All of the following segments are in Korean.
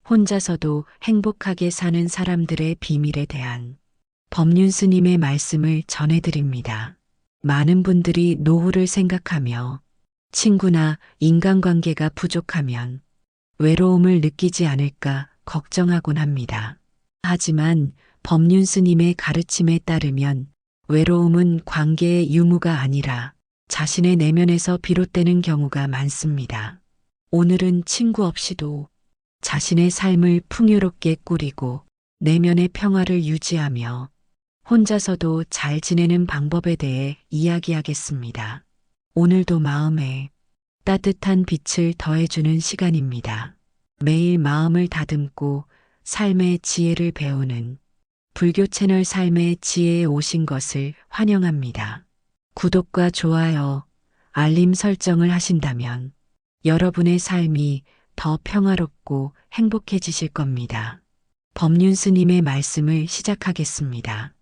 혼자서도 행복하게 사는 사람들의 비밀에 대한 법륜 스님의 말씀을 전해드립니다. 많은 분들이 노후를 생각하며 친구나 인간관계가 부족하면 외로움을 느끼지 않을까 걱정하곤 합니다. 하지만 법륜 스님의 가르침에 따르면 외로움은 관계의 유무가 아니라 자신의 내면에서 비롯되는 경우가 많습니다. 오늘은 친구 없이도 자신의 삶을 풍요롭게 꾸리고 내면의 평화를 유지하며 혼자서도 잘 지내는 방법에 대해 이야기하겠습니다. 오늘도 마음에 따뜻한 빛을 더해주는 시간입니다. 매일 마음을 다듬고 삶의 지혜를 배우는 불교 채널 삶의 지혜에 오신 것을 환영합니다. 구독과 좋아요, 알림 설정을 하신다면 여러분의 삶이 더 평화롭고 행복해지실 겁니다. 법륜 스님의 말씀을 시작하겠습니다.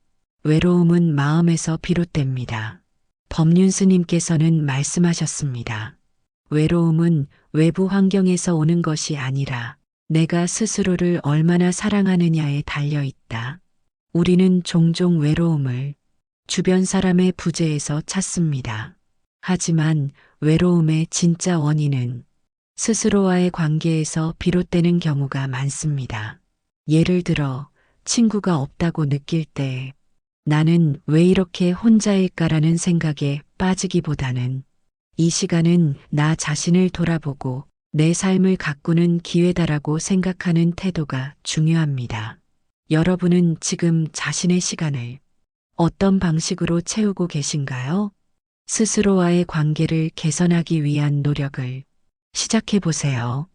외로움은 마음에서 비롯됩니다. 법륜 스님께서는 말씀하셨습니다. 외로움은 외부 환경에서 오는 것이 아니라 내가 스스로를 얼마나 사랑하느냐에 달려 있다. 우리는 종종 외로움을 주변 사람의 부재에서 찾습니다. 하지만 외로움의 진짜 원인은 스스로와의 관계에서 비롯되는 경우가 많습니다. 예를 들어 친구가 없다고 느낄 때 나는 왜 이렇게 혼자일까라는 생각에 빠지기보다는 이 시간은 나 자신을 돌아보고 내 삶을 가꾸는 기회다라고 생각하는 태도가 중요합니다. 여러분은 지금 자신의 시간을 어떤 방식으로 채우고 계신가요? 스스로와의 관계를 개선하기 위한 노력을 시작해 보세요.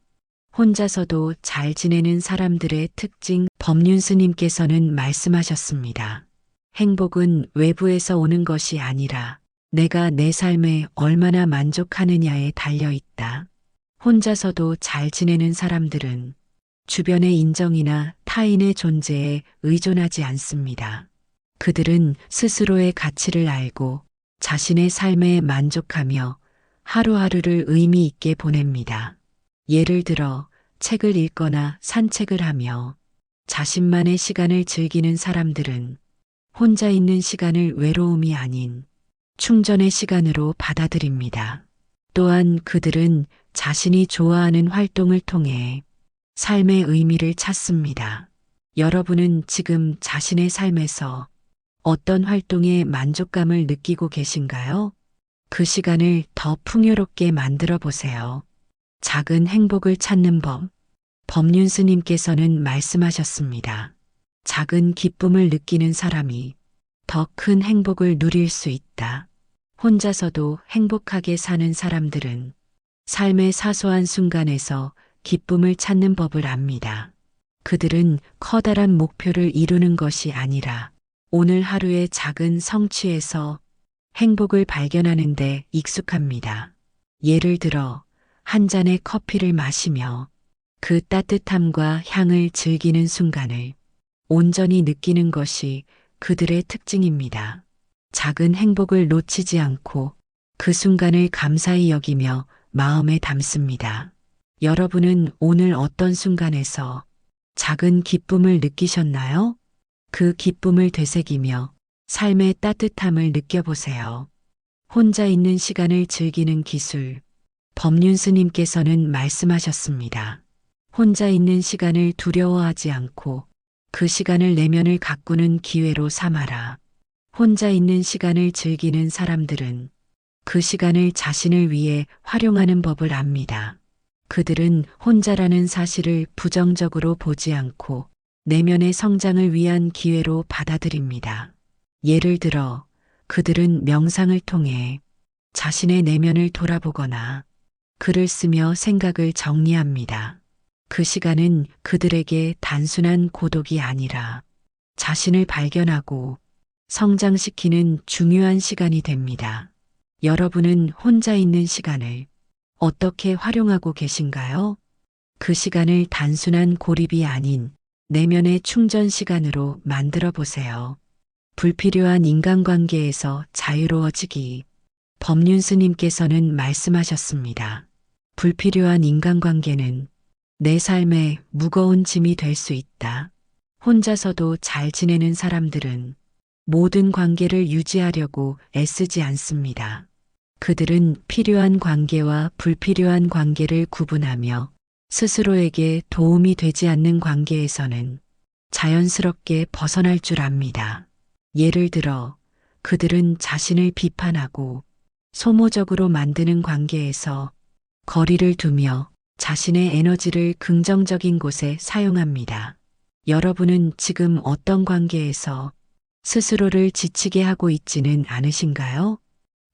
혼자서도 잘 지내는 사람들의 특징 법륜 스님께서는 말씀하셨습니다. 행복은 외부에서 오는 것이 아니라 내가 내 삶에 얼마나 만족하느냐에 달려 있다. 혼자서도 잘 지내는 사람들은 주변의 인정이나 타인의 존재에 의존하지 않습니다. 그들은 스스로의 가치를 알고 자신의 삶에 만족하며 하루하루를 의미 있게 보냅니다. 예를 들어 책을 읽거나 산책을 하며 자신만의 시간을 즐기는 사람들은 혼자 있는 시간을 외로움이 아닌 충전의 시간으로 받아들입니다. 또한 그들은 자신이 좋아하는 활동을 통해 삶의 의미를 찾습니다. 여러분은 지금 자신의 삶에서 어떤 활동에 만족감을 느끼고 계신가요? 그 시간을 더 풍요롭게 만들어 보세요. 작은 행복을 찾는 법. 법륜 스님께서는 말씀하셨습니다. 작은 기쁨을 느끼는 사람이 더 큰 행복을 누릴 수 있다. 혼자서도 행복하게 사는 사람들은 삶의 사소한 순간에서 기쁨을 찾는 법을 압니다. 그들은 커다란 목표를 이루는 것이 아니라 오늘 하루의 작은 성취에서 행복을 발견하는 데 익숙합니다. 예를 들어 한 잔의 커피를 마시며 그 따뜻함과 향을 즐기는 순간을 온전히 느끼는 것이 그들의 특징입니다. 작은 행복을 놓치지 않고 그 순간을 감사히 여기며 마음에 담습니다. 여러분은 오늘 어떤 순간에서 작은 기쁨을 느끼셨나요? 그 기쁨을 되새기며 삶의 따뜻함을 느껴보세요. 혼자 있는 시간을 즐기는 기술. 법륜 스님께서는 말씀하셨습니다. 혼자 있는 시간을 두려워하지 않고 그 시간을 내면을 가꾸는 기회로 삼아라. 혼자 있는 시간을 즐기는 사람들은 그 시간을 자신을 위해 활용하는 법을 압니다. 그들은 혼자라는 사실을 부정적으로 보지 않고 내면의 성장을 위한 기회로 받아들입니다. 예를 들어 그들은 명상을 통해 자신의 내면을 돌아보거나 글을 쓰며 생각을 정리합니다. 그 시간은 그들에게 단순한 고독이 아니라 자신을 발견하고 성장시키는 중요한 시간이 됩니다. 여러분은 혼자 있는 시간을 어떻게 활용하고 계신가요? 그 시간을 단순한 고립이 아닌 내면의 충전 시간으로 만들어 보세요. 불필요한 인간관계에서 자유로워지기. 법륜 스님께서는 말씀하셨습니다. 불필요한 인간관계는 내 삶에 무거운 짐이 될 수 있다. 혼자서도 잘 지내는 사람들은 모든 관계를 유지하려고 애쓰지 않습니다. 그들은 필요한 관계와 불필요한 관계를 구분하며 스스로에게 도움이 되지 않는 관계에서는 자연스럽게 벗어날 줄 압니다. 예를 들어 그들은 자신을 비판하고 소모적으로 만드는 관계에서 거리를 두며 자신의 에너지를 긍정적인 곳에 사용합니다. 여러분은 지금 어떤 관계에서 스스로를 지치게 하고 있지는 않으신가요?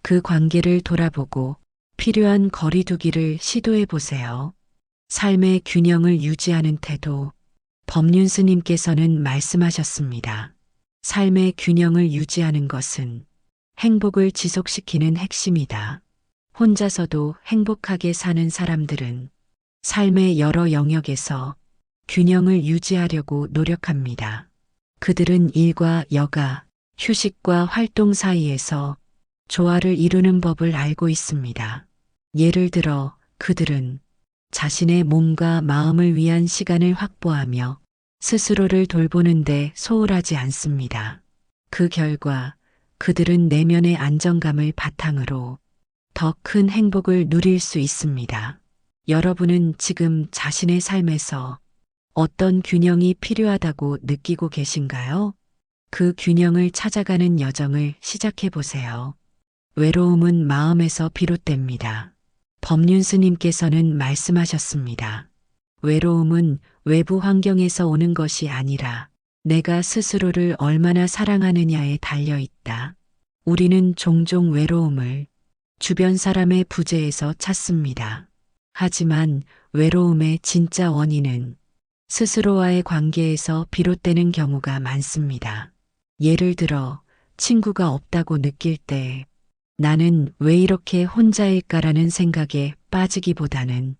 그 관계를 돌아보고 필요한 거리두기를 시도해 보세요. 삶의 균형을 유지하는 태도. 법륜스님께서는 말씀하셨습니다. 삶의 균형을 유지하는 것은 행복을 지속시키는 핵심이다. 혼자서도 행복하게 사는 사람들은 삶의 여러 영역에서 균형을 유지하려고 노력합니다. 그들은 일과 여가, 휴식과 활동 사이에서 조화를 이루는 법을 알고 있습니다. 예를 들어 그들은 자신의 몸과 마음을 위한 시간을 확보하며 스스로를 돌보는데 소홀하지 않습니다. 그 결과 그들은 내면의 안정감을 바탕으로 더 큰 행복을 누릴 수 있습니다. 여러분은 지금 자신의 삶에서 어떤 균형이 필요하다고 느끼고 계신가요? 그 균형을 찾아가는 여정을 시작해 보세요. 외로움은 마음에서 비롯됩니다. 법륜스님께서는 말씀하셨습니다. 외로움은 외부 환경에서 오는 것이 아니라 내가 스스로를 얼마나 사랑하느냐에 달려 있다. 우리는 종종 외로움을 주변 사람의 부재에서 찾습니다. 하지만 외로움의 진짜 원인은 스스로와의 관계에서 비롯되는 경우가 많습니다. 예를 들어 친구가 없다고 느낄 때 나는 왜 이렇게 혼자일까라는 생각에 빠지기보다는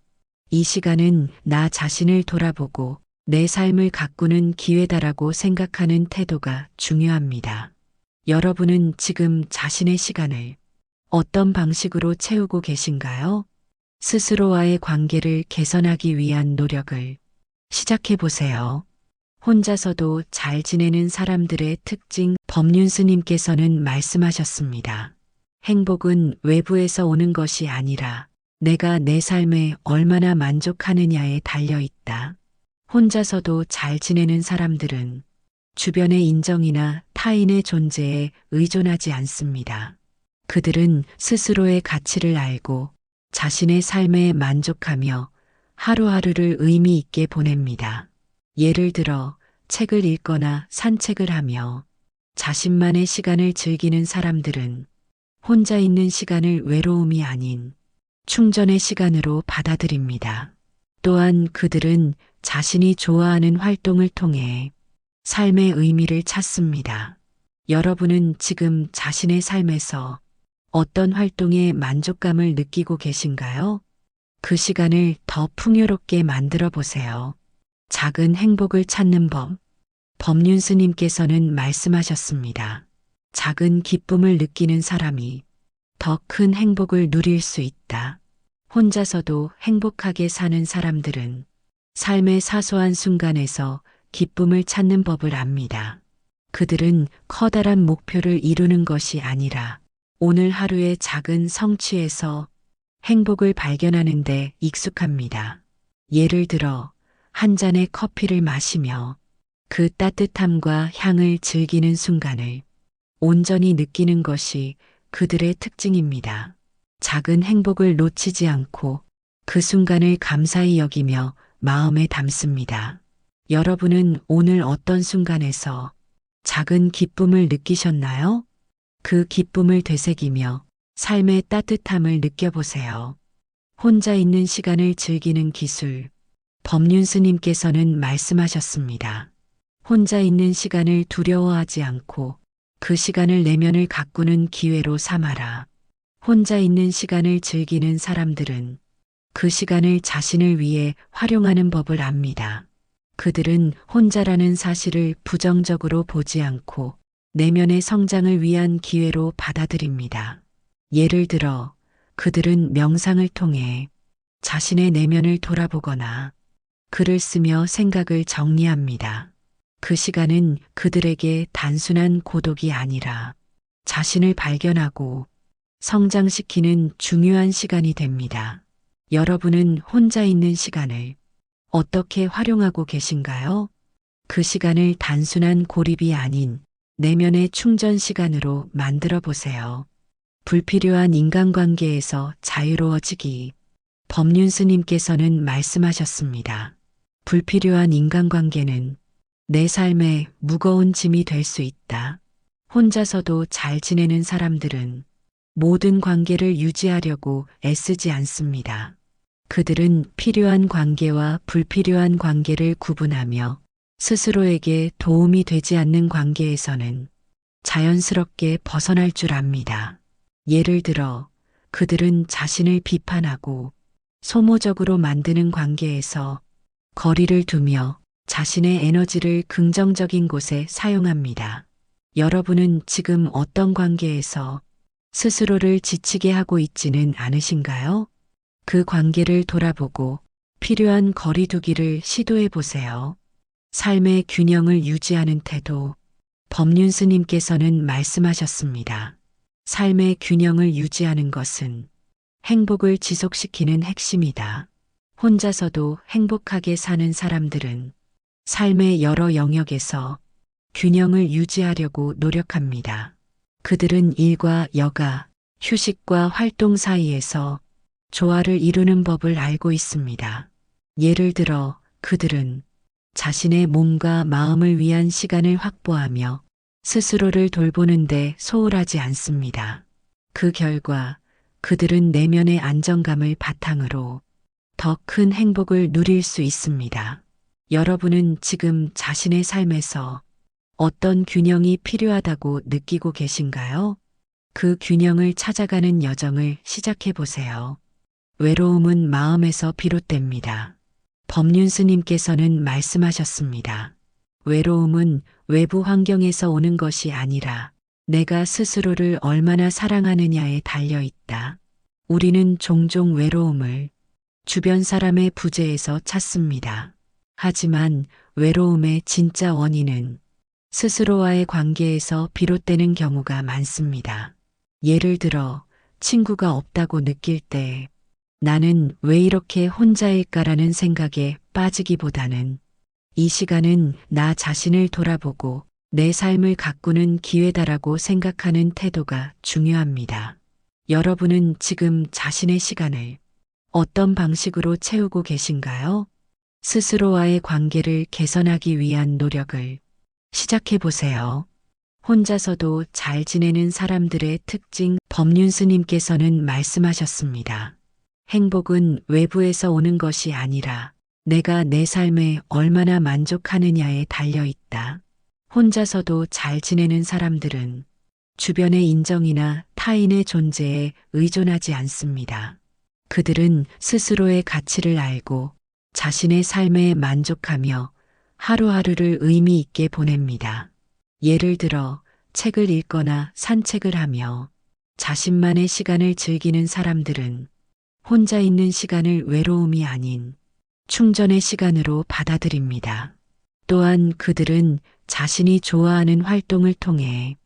이 시간은 나 자신을 돌아보고 내 삶을 가꾸는 기회다라고 생각하는 태도가 중요합니다. 여러분은 지금 자신의 시간을 어떤 방식으로 채우고 계신가요? 스스로와의 관계를 개선하기 위한 노력을 시작해 보세요. 혼자서도 잘 지내는 사람들의 특징. 법륜스님께서는 말씀하셨습니다. 행복은 외부에서 오는 것이 아니라 내가 내 삶에 얼마나 만족하느냐에 달려 있다. 혼자서도 잘 지내는 사람들은 주변의 인정이나 타인의 존재에 의존하지 않습니다. 그들은 스스로의 가치를 알고 자신의 삶에 만족하며 하루하루를 의미 있게 보냅니다. 예를 들어 책을 읽거나 산책을 하며 자신만의 시간을 즐기는 사람들은 혼자 있는 시간을 외로움이 아닌 충전의 시간으로 받아들입니다. 또한 그들은 자신이 좋아하는 활동을 통해 삶의 의미를 찾습니다. 여러분은 지금 자신의 삶에서 어떤 활동에 만족감을 느끼고 계신가요? 그 시간을 더 풍요롭게 만들어 보세요. 작은 행복을 찾는 법. 법륜스님께서는 말씀하셨습니다. 작은 기쁨을 느끼는 사람이 더 큰 행복을 누릴 수 있다. 혼자서도 행복하게 사는 사람들은 삶의 사소한 순간에서 기쁨을 찾는 법을 압니다. 그들은 커다란 목표를 이루는 것이 아니라 오늘 하루의 작은 성취에서 행복을 발견하는 데 익숙합니다. 예를 들어 한 잔의 커피를 마시며 그 따뜻함과 향을 즐기는 순간을 온전히 느끼는 것이 그들의 특징입니다. 작은 행복을 놓치지 않고 그 순간을 감사히 여기며 마음에 담습니다. 여러분은 오늘 어떤 순간에서 작은 기쁨을 느끼셨나요? 그 기쁨을 되새기며 삶의 따뜻함을 느껴보세요. 혼자 있는 시간을 즐기는 기술. 법륜스님께서는 말씀하셨습니다. 혼자 있는 시간을 두려워하지 않고 그 시간을 내면을 가꾸는 기회로 삼아라. 혼자 있는 시간을 즐기는 사람들은 그 시간을 자신을 위해 활용하는 법을 압니다. 그들은 혼자라는 사실을 부정적으로 보지 않고 내면의 성장을 위한 기회로 받아들입니다. 예를 들어 그들은 명상을 통해 자신의 내면을 돌아보거나 글을 쓰며 생각을 정리합니다. 그 시간은 그들에게 단순한 고독이 아니라 자신을 발견하고 성장시키는 중요한 시간이 됩니다. 여러분은 혼자 있는 시간을 어떻게 활용하고 계신가요? 그 시간을 단순한 고립이 아닌 내면의 충전 시간으로 만들어 보세요. 불필요한 인간관계에서 자유로워지기. 법륜스님께서는 말씀하셨습니다. 불필요한 인간관계는 내 삶에 무거운 짐이 될 수 있다. 혼자서도 잘 지내는 사람들은 모든 관계를 유지하려고 애쓰지 않습니다. 그들은 필요한 관계와 불필요한 관계를 구분하며 스스로에게 도움이 되지 않는 관계에서는 자연스럽게 벗어날 줄 압니다. 예를 들어 그들은 자신을 비판하고 소모적으로 만드는 관계에서 거리를 두며 자신의 에너지를 긍정적인 곳에 사용합니다. 여러분은 지금 어떤 관계에서 스스로를 지치게 하고 있지는 않으신가요? 그 관계를 돌아보고 필요한 거리두기를 시도해 보세요. 삶의 균형을 유지하는 태도. 법륜스님께서는 말씀하셨습니다. 삶의 균형을 유지하는 것은 행복을 지속시키는 핵심이다. 혼자서도 행복하게 사는 사람들은 삶의 여러 영역에서 균형을 유지하려고 노력합니다. 그들은 일과 여가, 휴식과 활동 사이에서 조화를 이루는 법을 알고 있습니다. 예를 들어 그들은 자신의 몸과 마음을 위한 시간을 확보하며 스스로를 돌보는데 소홀하지 않습니다. 그 결과 그들은 내면의 안정감을 바탕으로 더 큰 행복을 누릴 수 있습니다. 여러분은 지금 자신의 삶에서 어떤 균형이 필요하다고 느끼고 계신가요? 그 균형을 찾아가는 여정을 시작해 보세요. 외로움은 마음에서 비롯됩니다. 법륜스님께서는 말씀하셨습니다. 외로움은 외부 환경에서 오는 것이 아니라 내가 스스로를 얼마나 사랑하느냐에 달려 있다. 우리는 종종 외로움을 주변 사람의 부재에서 찾습니다. 하지만 외로움의 진짜 원인은 스스로와의 관계에서 비롯되는 경우가 많습니다. 예를 들어 친구가 없다고 느낄 때 나는 왜 이렇게 혼자일까라는 생각에 빠지기보다는 이 시간은 나 자신을 돌아보고 내 삶을 가꾸는 기회다라고 생각하는 태도가 중요합니다. 여러분은 지금 자신의 시간을 어떤 방식으로 채우고 계신가요? 스스로와의 관계를 개선하기 위한 노력을 시작해 보세요. 혼자서도 잘 지내는 사람들의 특징. 법륜스님께서는 말씀하셨습니다. 행복은 외부에서 오는 것이 아니라 내가 내 삶에 얼마나 만족하느냐에 달려 있다. 혼자서도 잘 지내는 사람들은 주변의 인정이나 타인의 존재에 의존하지 않습니다. 그들은 스스로의 가치를 알고 자신의 삶에 만족하며 하루하루를 의미 있게 보냅니다. 예를 들어 책을 읽거나 산책을 하며 자신만의 시간을 즐기는 사람들은 혼자 있는 시간을 외로움이 아닌 충전의 시간으로 받아들입니다. 또한 그들은 자신이 좋아하는 활동을 통해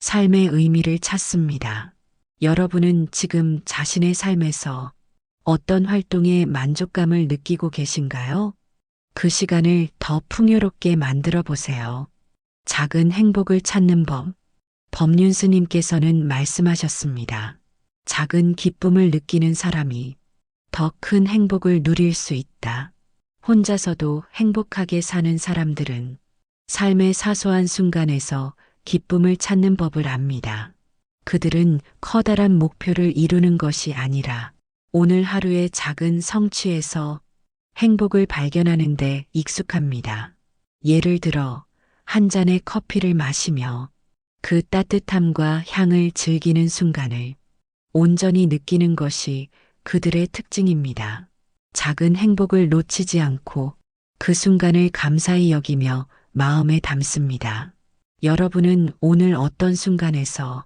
삶의 의미를 찾습니다. 여러분은 지금 자신의 삶에서 어떤 활동에 만족감을 느끼고 계신가요? 그 시간을 더 풍요롭게 만들어 보세요. 작은 행복을 찾는 법. 법륜스님께서는 말씀하셨습니다. 작은 기쁨을 느끼는 사람이 더 큰 행복을 누릴 수 있다. 혼자서도 행복하게 사는 사람들은 삶의 사소한 순간에서 기쁨을 찾는 법을 압니다. 그들은 커다란 목표를 이루는 것이 아니라 오늘 하루의 작은 성취에서 행복을 발견하는 데 익숙합니다. 예를 들어 한 잔의 커피를 마시며 그 따뜻함과 향을 즐기는 순간을 온전히 느끼는 것이 그들의 특징입니다. 작은 행복을 놓치지 않고 그 순간을 감사히 여기며 마음에 담습니다. 여러분은 오늘 어떤 순간에서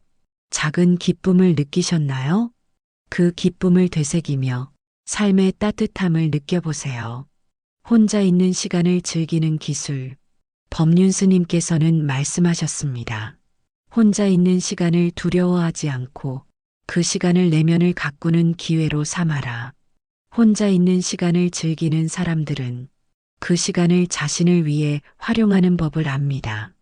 작은 기쁨을 느끼셨나요? 그 기쁨을 되새기며 삶의 따뜻함을 느껴보세요. 혼자 있는 시간을 즐기는 기술. 법륜스님께서는 말씀하셨습니다. 혼자 있는 시간을 두려워하지 않고 그 시간을 내면을 가꾸는 기회로 삼아라. 혼자 있는 시간을 즐기는 사람들은 그 시간을 자신을 위해 활용하는 법을 압니다.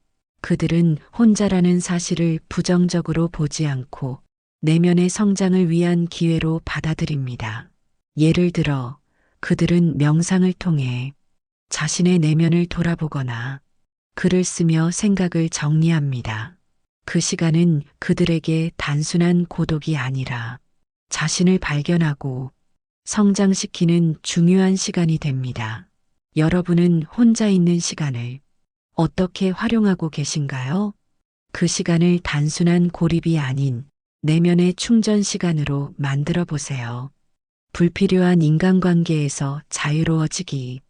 그들은 혼자라는 사실을 부정적으로 보지 않고 내면의 성장을 위한 기회로 받아들입니다. 예를 들어 그들은 명상을 통해 자신의 내면을 돌아보거나 글을 쓰며 생각을 정리합니다. 그 시간은 그들에게 단순한 고독이 아니라 자신을 발견하고 성장시키는 중요한 시간이 됩니다. 여러분은 혼자 있는 시간을 어떻게 활용하고 계신가요? 그 시간을 단순한 고립이 아닌 내면의 충전 시간으로 만들어 보세요. 불필요한 인간관계에서 자유로워지기.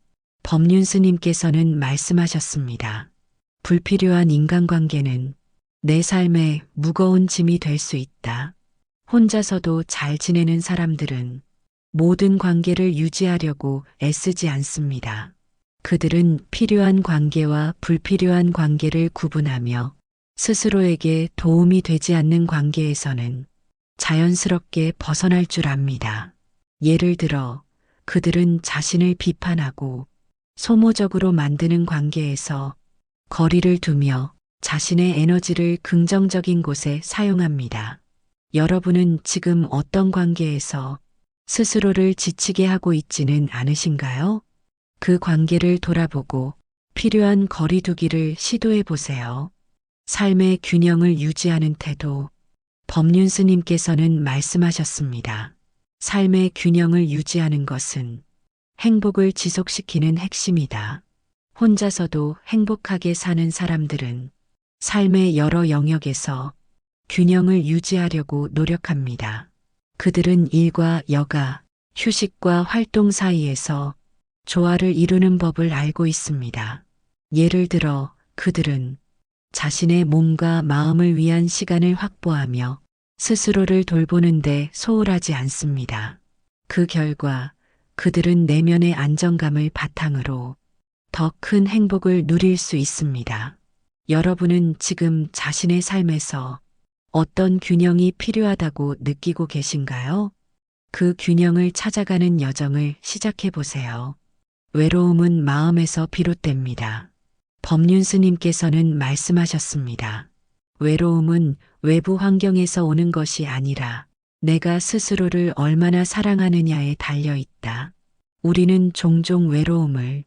법륜스님께서는 말씀하셨습니다. 불필요한 인간관계는 내 삶에 무거운 짐이 될 수 있다. 혼자서도 잘 지내는 사람들은 모든 관계를 유지하려고 애쓰지 않습니다. 그들은 필요한 관계와 불필요한 관계를 구분하며 스스로에게 도움이 되지 않는 관계에서는 자연스럽게 벗어날 줄 압니다. 예를 들어 그들은 자신을 비판하고 소모적으로 만드는 관계에서 거리를 두며 자신의 에너지를 긍정적인 곳에 사용합니다. 여러분은 지금 어떤 관계에서 스스로를 지치게 하고 있지는 않으신가요? 그 관계를 돌아보고 필요한 거리두기를 시도해 보세요. 삶의 균형을 유지하는 태도. 법륜스님께서는 말씀하셨습니다. 삶의 균형을 유지하는 것은 행복을 지속시키는 핵심이다. 혼자서도 행복하게 사는 사람들은 삶의 여러 영역에서 균형을 유지하려고 노력합니다. 그들은 일과 여가, 휴식과 활동 사이에서 조화를 이루는 법을 알고 있습니다. 예를 들어 그들은 자신의 몸과 마음을 위한 시간을 확보하며 스스로를 돌보는데 소홀하지 않습니다. 그 결과 그들은 내면의 안정감을 바탕으로 더 큰 행복을 누릴 수 있습니다. 여러분은 지금 자신의 삶에서 어떤 균형이 필요하다고 느끼고 계신가요? 그 균형을 찾아가는 여정을 시작해 보세요. 외로움은 마음에서 비롯됩니다. 법륜스님께서는 말씀하셨습니다. 외로움은 외부 환경에서 오는 것이 아니라 내가 스스로를 얼마나 사랑하느냐에 달려 있다. 우리는 종종 외로움을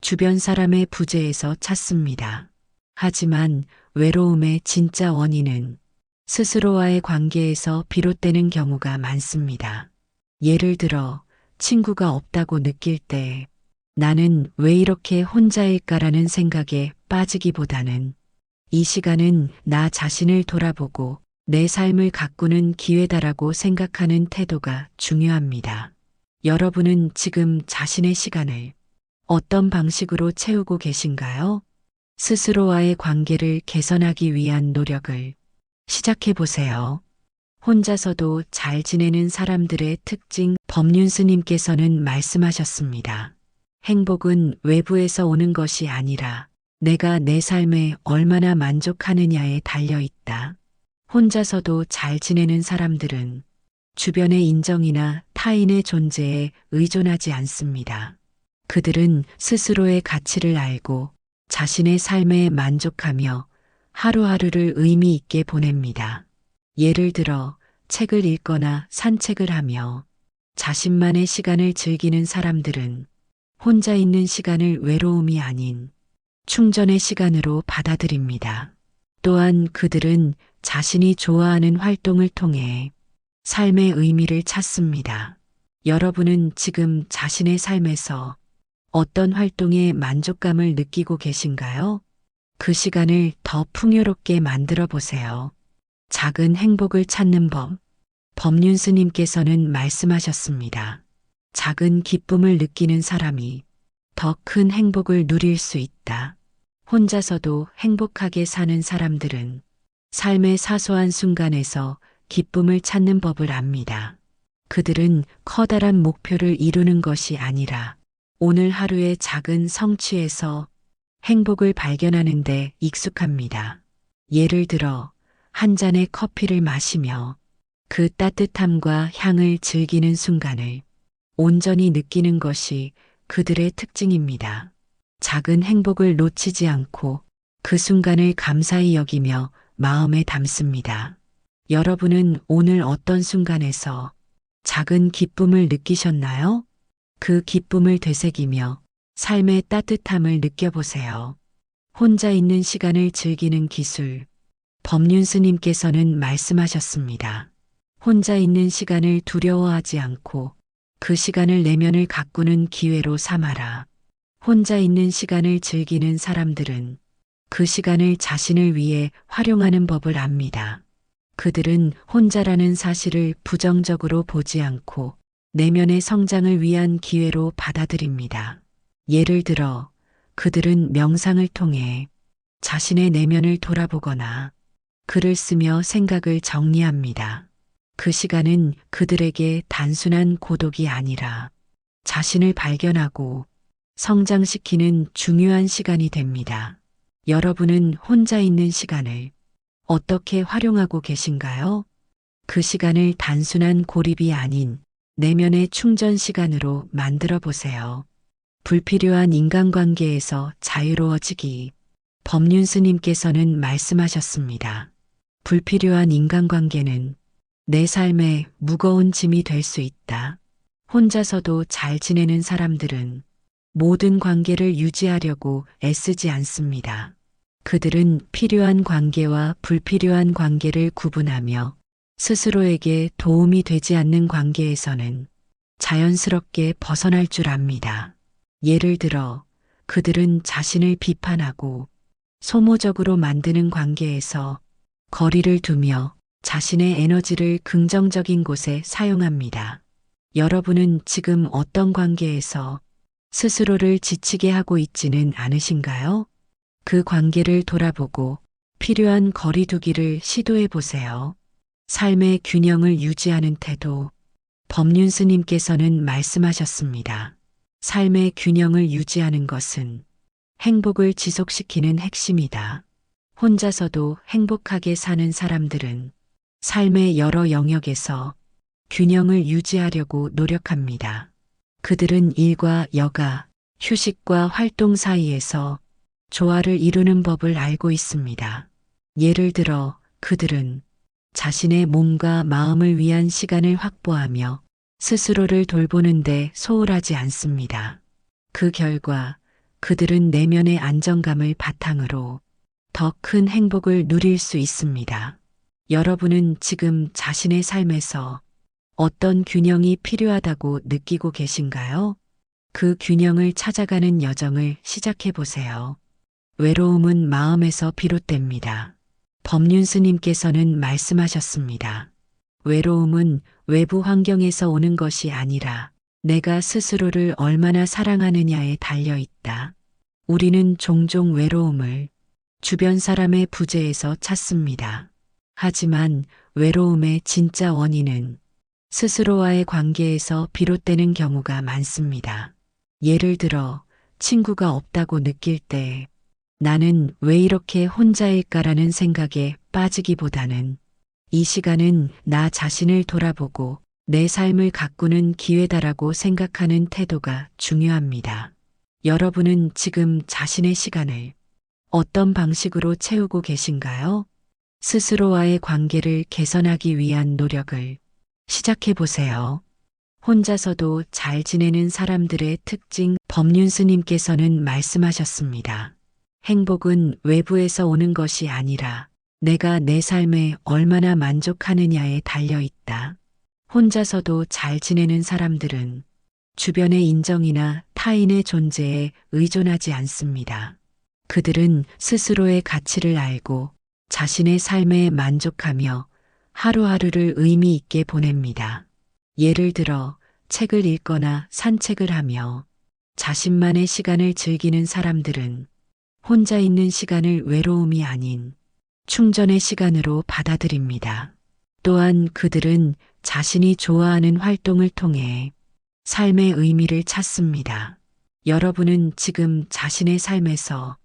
주변 사람의 부재에서 찾습니다. 하지만 외로움의 진짜 원인은 스스로와의 관계에서 비롯되는 경우가 많습니다. 예를 들어 친구가 없다고 느낄 때 나는 왜 이렇게 혼자일까라는 생각에 빠지기보다는 이 시간은 나 자신을 돌아보고 내 삶을 가꾸는 기회다라고 생각하는 태도가 중요합니다. 여러분은 지금 자신의 시간을 어떤 방식으로 채우고 계신가요? 스스로와의 관계를 개선하기 위한 노력을 시작해 보세요. 혼자서도 잘 지내는 사람들의 특징. 법륜스님께서는 말씀하셨습니다. 행복은 외부에서 오는 것이 아니라 내가 내 삶에 얼마나 만족하느냐에 달려 있다. 혼자서도 잘 지내는 사람들은 주변의 인정이나 타인의 존재에 의존하지 않습니다. 그들은 스스로의 가치를 알고 자신의 삶에 만족하며 하루하루를 의미 있게 보냅니다. 예를 들어 책을 읽거나 산책을 하며 자신만의 시간을 즐기는 사람들은 혼자 있는 시간을 외로움이 아닌 충전의 시간으로 받아들입니다. 또한 그들은 자신이 좋아하는 활동을 통해 삶의 의미를 찾습니다. 여러분은 지금 자신의 삶에서 어떤 활동에 만족감을 느끼고 계신가요? 그 시간을 더 풍요롭게 만들어 보세요. 작은 행복을 찾는 법. 법륜스님께서는 말씀하셨습니다. 작은 기쁨을 느끼는 사람이 더 큰 행복을 누릴 수 있다. 혼자서도 행복하게 사는 사람들은 삶의 사소한 순간에서 기쁨을 찾는 법을 압니다. 그들은 커다란 목표를 이루는 것이 아니라 오늘 하루의 작은 성취에서 행복을 발견하는데 익숙합니다. 예를 들어 한 잔의 커피를 마시며 그 따뜻함과 향을 즐기는 순간을 온전히 느끼는 것이 그들의 특징입니다. 작은 행복을 놓치지 않고 그 순간을 감사히 여기며 마음에 담습니다. 여러분은 오늘 어떤 순간에서 작은 기쁨을 느끼셨나요? 그 기쁨을 되새기며 삶의 따뜻함을 느껴보세요. 혼자 있는 시간을 즐기는 기술. 법륜스님께서는 말씀하셨습니다. 혼자 있는 시간을 두려워하지 않고 그 시간을 내면을 가꾸는 기회로 삼아라. 혼자 있는 시간을 즐기는 사람들은 그 시간을 자신을 위해 활용하는 법을 압니다. 그들은 혼자라는 사실을 부정적으로 보지 않고 내면의 성장을 위한 기회로 받아들입니다. 예를 들어 그들은 명상을 통해 자신의 내면을 돌아보거나 글을 쓰며 생각을 정리합니다. 그 시간은 그들에게 단순한 고독이 아니라 자신을 발견하고 성장시키는 중요한 시간이 됩니다. 여러분은 혼자 있는 시간을 어떻게 활용하고 계신가요? 그 시간을 단순한 고립이 아닌 내면의 충전 시간으로 만들어 보세요. 불필요한 인간관계에서 자유로워지기. 법륜스님께서는 말씀하셨습니다. 불필요한 인간관계는 내 삶에 무거운 짐이 될 수 있다. 혼자서도 잘 지내는 사람들은 모든 관계를 유지하려고 애쓰지 않습니다. 그들은 필요한 관계와 불필요한 관계를 구분하며 스스로에게 도움이 되지 않는 관계에서는 자연스럽게 벗어날 줄 압니다. 예를 들어 그들은 자신을 비판하고 소모적으로 만드는 관계에서 거리를 두며 자신의 에너지를 긍정적인 곳에 사용합니다. 여러분은 지금 어떤 관계에서 스스로를 지치게 하고 있지는 않으신가요? 그 관계를 돌아보고 필요한 거리두기를 시도해 보세요. 삶의 균형을 유지하는 태도. 법륜스님께서는 말씀하셨습니다. 삶의 균형을 유지하는 것은 행복을 지속시키는 핵심이다. 혼자서도 행복하게 사는 사람들은 삶의 여러 영역에서 균형을 유지하려고 노력합니다. 그들은 일과 여가, 휴식과 활동 사이에서 조화를 이루는 법을 알고 있습니다. 예를 들어 그들은 자신의 몸과 마음을 위한 시간을 확보하며 스스로를 돌보는데 소홀하지 않습니다. 그 결과 그들은 내면의 안정감을 바탕으로 더 큰 행복을 누릴 수 있습니다. 여러분은 지금 자신의 삶에서 어떤 균형이 필요하다고 느끼고 계신가요? 그 균형을 찾아가는 여정을 시작해 보세요. 외로움은 마음에서 비롯됩니다. 법륜스님께서는 말씀하셨습니다. 외로움은 외부 환경에서 오는 것이 아니라 내가 스스로를 얼마나 사랑하느냐에 달려 있다. 우리는 종종 외로움을 주변 사람의 부재에서 찾습니다. 하지만 외로움의 진짜 원인은 스스로와의 관계에서 비롯되는 경우가 많습니다. 예를 들어 친구가 없다고 느낄 때 나는 왜 이렇게 혼자일까라는 생각에 빠지기보다는 이 시간은 나 자신을 돌아보고 내 삶을 가꾸는 기회다라고 생각하는 태도가 중요합니다. 여러분은 지금 자신의 시간을 어떤 방식으로 채우고 계신가요? 스스로와의 관계를 개선하기 위한 노력을 시작해 보세요. 혼자서도 잘 지내는 사람들의 특징. 법륜스님께서는 말씀하셨습니다. 행복은 외부에서 오는 것이 아니라 내가 내 삶에 얼마나 만족하느냐에 달려 있다. 혼자서도 잘 지내는 사람들은 주변의 인정이나 타인의 존재에 의존하지 않습니다. 그들은 스스로의 가치를 알고 자신의 삶에 만족하며 하루하루를 의미 있게 보냅니다. 예를 들어 책을 읽거나 산책을 하며 자신만의 시간을 즐기는 사람들은 혼자 있는 시간을 외로움이 아닌 충전의 시간으로 받아들입니다. 또한 그들은 자신이 좋아하는 활동을 통해 삶의 의미를 찾습니다. 여러분은 지금 자신의 삶에서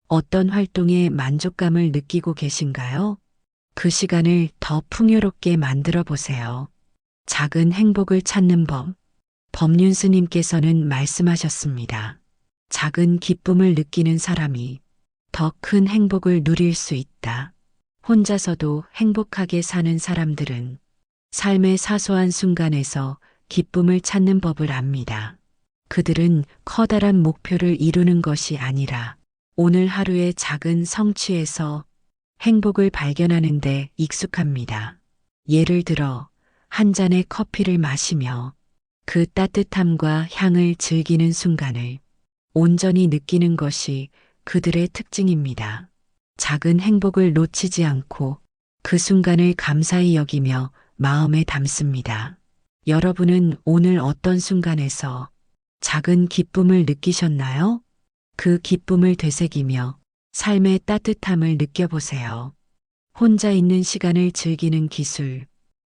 어떤 활동에 만족감을 느끼고 계신가요? 그 시간을 더 풍요롭게 만들어 보세요. 작은 행복을 찾는 법. 법륜스님께서는 말씀하셨습니다. 작은 기쁨을 느끼는 사람이 더 큰 행복을 누릴 수 있다. 혼자서도 행복하게 사는 사람들은 삶의 사소한 순간에서 기쁨을 찾는 법을 압니다. 그들은 커다란 목표를 이루는 것이 아니라 오늘 하루의 작은 성취에서 행복을 발견하는 데 익숙합니다. 예를 들어 한 잔의 커피를 마시며 그 따뜻함과 향을 즐기는 순간을 온전히 느끼는 것이 그들의 특징입니다. 작은 행복을 놓치지 않고 그 순간을 감사히 여기며 마음에 담습니다. 여러분은 오늘 어떤 순간에서 작은 기쁨을 느끼셨나요? 그 기쁨을 되새기며 삶의 따뜻함을 느껴보세요. 혼자 있는 시간을 즐기는 기술.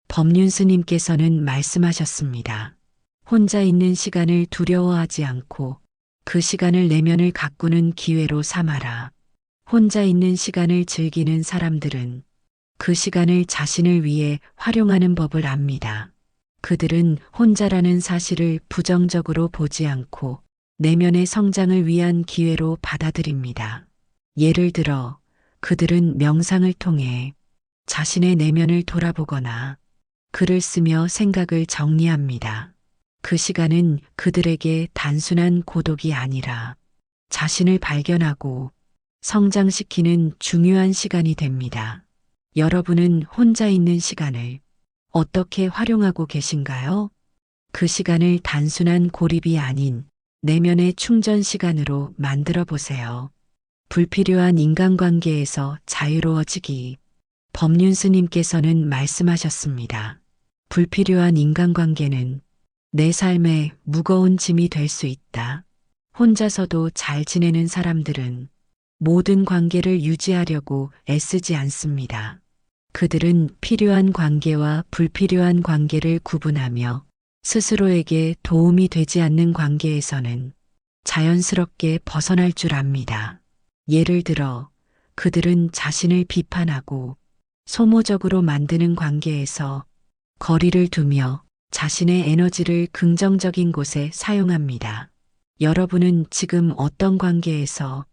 법륜스님께서는 말씀하셨습니다. 혼자 있는 시간을 두려워하지 않고 그 시간을 내면을 가꾸는 기회로 삼아라. 혼자 있는 시간을 즐기는 사람들은 그 시간을 자신을 위해 활용하는 법을 압니다. 그들은 혼자라는 사실을 부정적으로 보지 않고 내면의 성장을 위한 기회로 받아들입니다. 예를 들어 그들은 명상을 통해 자신의 내면을 돌아보거나 글을 쓰며 생각을 정리합니다. 그 시간은 그들에게 단순한 고독이 아니라 자신을 발견하고 성장시키는 중요한 시간이 됩니다. 여러분은 혼자 있는 시간을 어떻게 활용하고 계신가요? 그 시간을 단순한 고립이 아닌 내면의 충전 시간으로 만들어 보세요. 불필요한 인간관계에서 자유로워지기. 법륜스님께서는 말씀하셨습니다. 불필요한 인간관계는 내 삶에 무거운 짐이 될 수 있다. 혼자서도 잘 지내는 사람들은 모든 관계를 유지하려고 애쓰지 않습니다. 그들은 필요한 관계와 불필요한 관계를 구분하며 스스로에게 도움이 되지 않는 관계에서는 자연스럽게 벗어날 줄 압니다. 예를 들어 그들은 자신을 비판하고 소모적으로 만드는 관계에서 거리를 두며 자신의 에너지를 긍정적인 곳에 사용합니다. 여러분은 지금 어떤 관계에서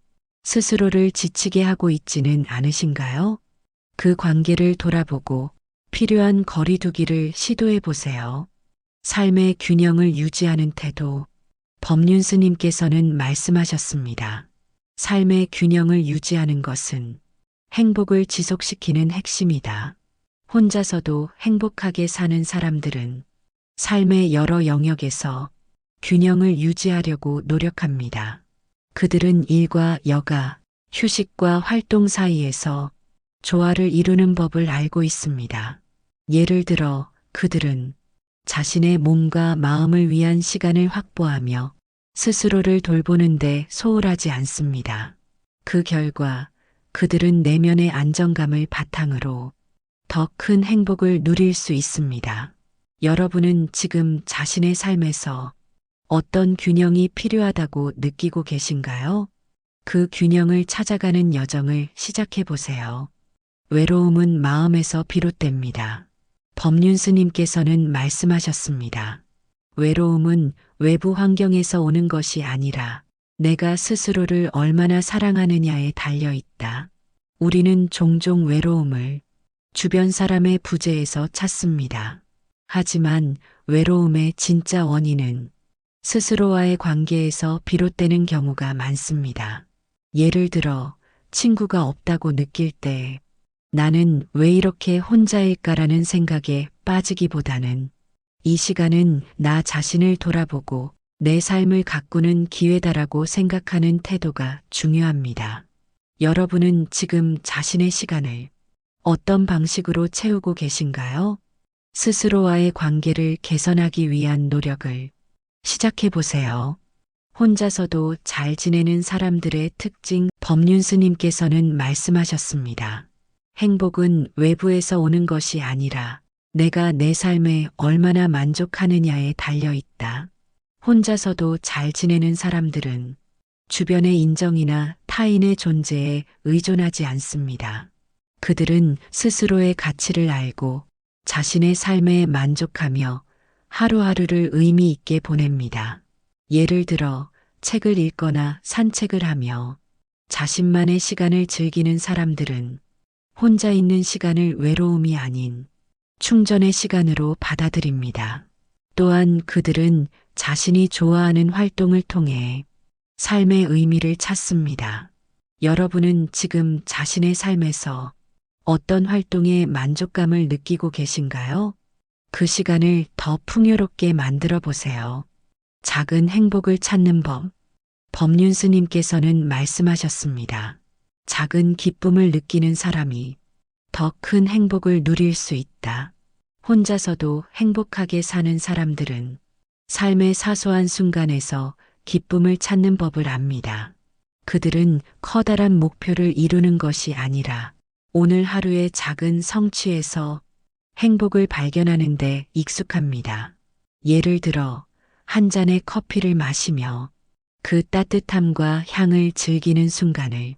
스스로를 지치게 하고 있지는 않으신가요? 그 관계를 돌아보고 필요한 거리두기를 시도해 보세요. 삶의 균형을 유지하는 태도. 법륜스님께서는 말씀하셨습니다. 삶의 균형을 유지하는 것은 행복을 지속시키는 핵심이다. 혼자서도 행복하게 사는 사람들은 삶의 여러 영역에서 균형을 유지하려고 노력합니다. 그들은 일과 여가, 휴식과 활동 사이에서 조화를 이루는 법을 알고 있습니다. 예를 들어 그들은 자신의 몸과 마음을 위한 시간을 확보하며 스스로를 돌보는데 소홀하지 않습니다. 그 결과 그들은 내면의 안정감을 바탕으로 더 큰 행복을 누릴 수 있습니다. 여러분은 지금 자신의 삶에서 어떤 균형이 필요하다고 느끼고 계신가요? 그 균형을 찾아가는 여정을 시작해 보세요. 외로움은 마음에서 비롯됩니다. 법륜스님께서는 말씀하셨습니다. 외로움은 외부 환경에서 오는 것이 아니라 내가 스스로를 얼마나 사랑하느냐에 달려 있다. 우리는 종종 외로움을 주변 사람의 부재에서 찾습니다. 하지만 외로움의 진짜 원인은 스스로와의 관계에서 비롯되는 경우가 많습니다. 예를 들어 친구가 없다고 느낄 때 나는 왜 이렇게 혼자일까라는 생각에 빠지기보다는 이 시간은 나 자신을 돌아보고 내 삶을 가꾸는 기회다라고 생각하는 태도가 중요합니다. 여러분은 지금 자신의 시간을 어떤 방식으로 채우고 계신가요? 스스로와의 관계를 개선하기 위한 노력을 시작해 보세요. 혼자서도 잘 지내는 사람들의 특징. 법륜스님께서는 말씀하셨습니다. 행복은 외부에서 오는 것이 아니라 내가 내 삶에 얼마나 만족하느냐에 달려 있다. 혼자서도 잘 지내는 사람들은 주변의 인정이나 타인의 존재에 의존하지 않습니다. 그들은 스스로의 가치를 알고 자신의 삶에 만족하며 하루하루를 의미 있게 보냅니다. 예를 들어 책을 읽거나 산책을 하며 자신만의 시간을 즐기는 사람들은 혼자 있는 시간을 외로움이 아닌 충전의 시간으로 받아들입니다. 또한 그들은 자신이 좋아하는 활동을 통해 삶의 의미를 찾습니다. 여러분은 지금 자신의 삶에서 어떤 활동에 만족감을 느끼고 계신가요? 그 시간을 더 풍요롭게 만들어 보세요. 작은 행복을 찾는 법. 법륜스님께서는 말씀하셨습니다. 작은 기쁨을 느끼는 사람이 더 큰 행복을 누릴 수 있다. 혼자서도 행복하게 사는 사람들은 삶의 사소한 순간에서 기쁨을 찾는 법을 압니다. 그들은 커다란 목표를 이루는 것이 아니라 오늘 하루의 작은 성취에서 행복을 발견하는 데 익숙합니다. 예를 들어 한 잔의 커피를 마시며 그 따뜻함과 향을 즐기는 순간을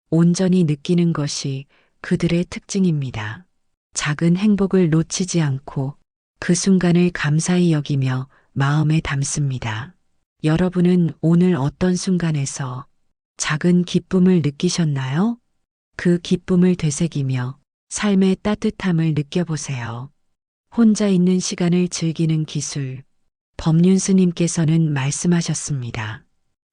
온전히 느끼는 것이 그들의 특징입니다. 작은 행복을 놓치지 않고 그 순간을 감사히 여기며 마음에 담습니다. 여러분은 오늘 어떤 순간에서 작은 기쁨을 느끼셨나요? 그 기쁨을 되새기며 삶의 따뜻함을 느껴보세요. 혼자 있는 시간을 즐기는 기술. 법륜스님께서는 말씀하셨습니다.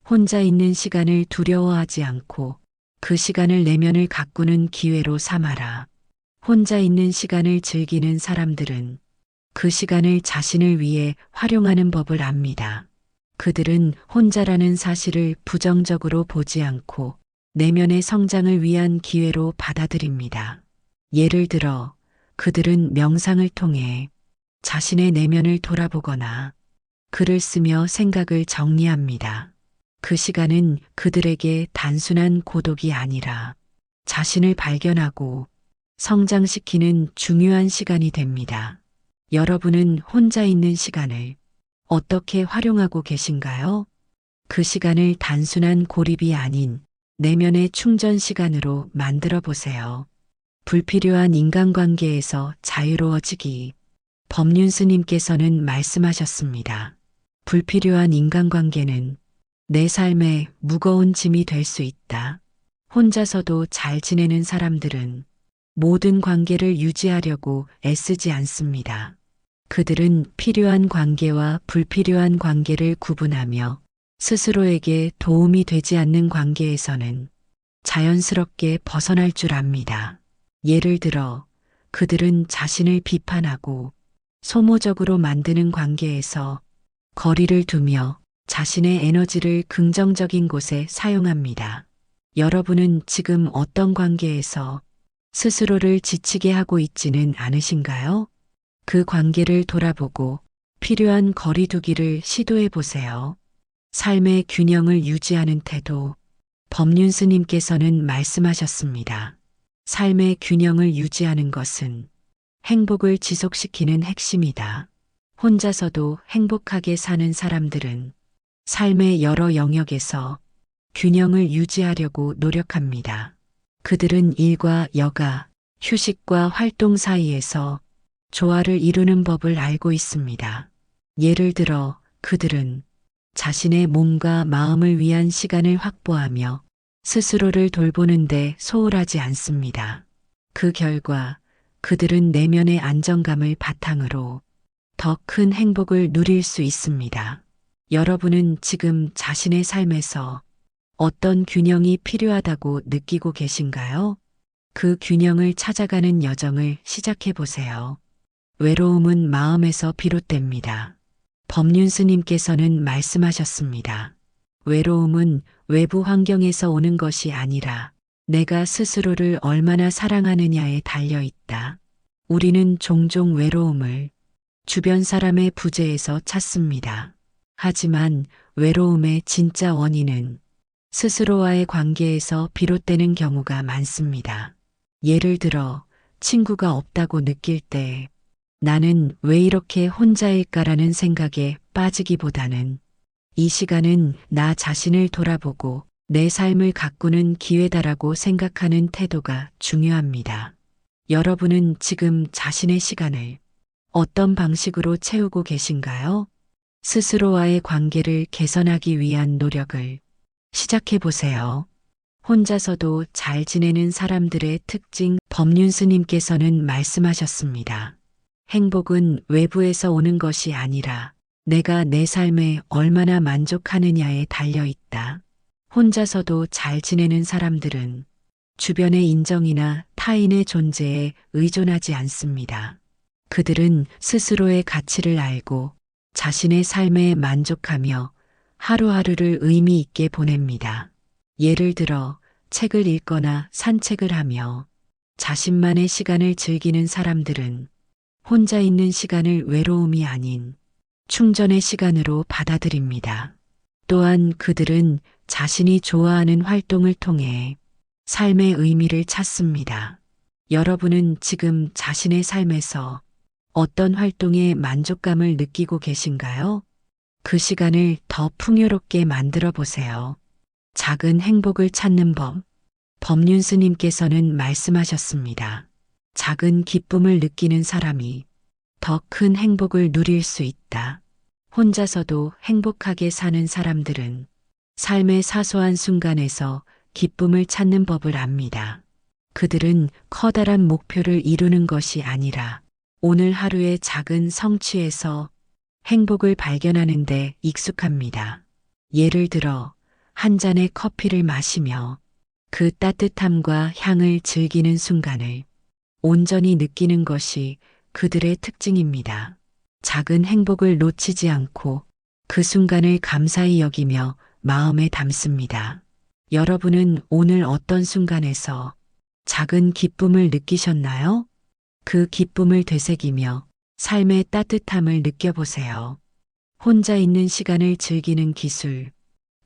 혼자 있는 시간을 두려워하지 않고 그 시간을 내면을 가꾸는 기회로 삼아라. 혼자 있는 시간을 즐기는 사람들은 그 시간을 자신을 위해 활용하는 법을 압니다. 그들은 혼자라는 사실을 부정적으로 보지 않고 내면의 성장을 위한 기회로 받아들입니다. 예를 들어 그들은 명상을 통해 자신의 내면을 돌아보거나 글을 쓰며 생각을 정리합니다. 그 시간은 그들에게 단순한 고독이 아니라 자신을 발견하고 성장시키는 중요한 시간이 됩니다. 여러분은 혼자 있는 시간을 어떻게 활용하고 계신가요? 그 시간을 단순한 고립이 아닌 내면의 충전 시간으로 만들어 보세요. 불필요한 인간관계에서 자유로워지기. 법륜스님께서는 말씀하셨습니다. 불필요한 인간관계는 내 삶에 무거운 짐이 될 수 있다. 혼자서도 잘 지내는 사람들은 모든 관계를 유지하려고 애쓰지 않습니다. 그들은 필요한 관계와 불필요한 관계를 구분하며 스스로에게 도움이 되지 않는 관계에서는 자연스럽게 벗어날 줄 압니다. 예를 들어 그들은 자신을 비판하고 소모적으로 만드는 관계에서 거리를 두며 자신의 에너지를 긍정적인 곳에 사용합니다. 여러분은 지금 어떤 관계에서 스스로를 지치게 하고 있지는 않으신가요? 그 관계를 돌아보고 필요한 거리두기를 시도해 보세요. 삶의 균형을 유지하는 태도. 법륜스님께서는 말씀하셨습니다. 삶의 균형을 유지하는 것은 행복을 지속시키는 핵심이다. 혼자서도 행복하게 사는 사람들은 삶의 여러 영역에서 균형을 유지하려고 노력합니다. 그들은 일과 여가, 휴식과 활동 사이에서 조화를 이루는 법을 알고 있습니다. 예를 들어 그들은 자신의 몸과 마음을 위한 시간을 확보하며 스스로를 돌보는데 소홀하지 않습니다. 그 결과 그들은 내면의 안정감을 바탕으로 더 큰 행복을 누릴 수 있습니다. 여러분은 지금 자신의 삶에서 어떤 균형이 필요하다고 느끼고 계신가요? 그 균형을 찾아가는 여정을 시작해 보세요. 외로움은 마음에서 비롯됩니다. 법륜스님께서는 말씀하셨습니다. 외로움은 외부 환경에서 오는 것이 아니라 내가 스스로를 얼마나 사랑하느냐에 달려 있다. 우리는 종종 외로움을 주변 사람의 부재에서 찾습니다. 하지만 외로움의 진짜 원인은 스스로와의 관계에서 비롯되는 경우가 많습니다. 예를 들어 친구가 없다고 느낄 때 나는 왜 이렇게 혼자일까라는 생각에 빠지기보다는 이 시간은 나 자신을 돌아보고 내 삶을 가꾸는 기회다라고 생각하는 태도가 중요합니다. 여러분은 지금 자신의 시간을 어떤 방식으로 채우고 계신가요? 스스로와의 관계를 개선하기 위한 노력을 시작해 보세요. 혼자서도 잘 지내는 사람들의 특징 법륜스님께서는 말씀하셨습니다. 행복은 외부에서 오는 것이 아니라 내가 내 삶에 얼마나 만족하느냐에 달려 있다. 혼자서도 잘 지내는 사람들은 주변의 인정이나 타인의 존재에 의존하지 않습니다. 그들은 스스로의 가치를 알고 자신의 삶에 만족하며 하루하루를 의미 있게 보냅니다. 예를 들어 책을 읽거나 산책을 하며 자신만의 시간을 즐기는 사람들은 혼자 있는 시간을 외로움이 아닌 충전의 시간으로 받아들입니다. 또한 그들은 자신이 좋아하는 활동을 통해 삶의 의미를 찾습니다. 여러분은 지금 자신의 삶에서 어떤 활동에 만족감을 느끼고 계신가요? 그 시간을 더 풍요롭게 만들어 보세요. 작은 행복을 찾는 법. 법륜스님께서는 말씀하셨습니다. 작은 기쁨을 느끼는 사람이 더 큰 행복을 누릴 수 있다. 혼자서도 행복하게 사는 사람들은 삶의 사소한 순간에서 기쁨을 찾는 법을 압니다. 그들은 커다란 목표를 이루는 것이 아니라 오늘 하루의 작은 성취에서 행복을 발견하는 데 익숙합니다. 예를 들어 한 잔의 커피를 마시며 그 따뜻함과 향을 즐기는 순간을 온전히 느끼는 것이 그들의 특징입니다. 작은 행복을 놓치지 않고 그 순간을 감사히 여기며 마음에 담습니다. 여러분은 오늘 어떤 순간에서 작은 기쁨을 느끼셨나요? 그 기쁨을 되새기며 삶의 따뜻함을 느껴보세요. 혼자 있는 시간을 즐기는 기술.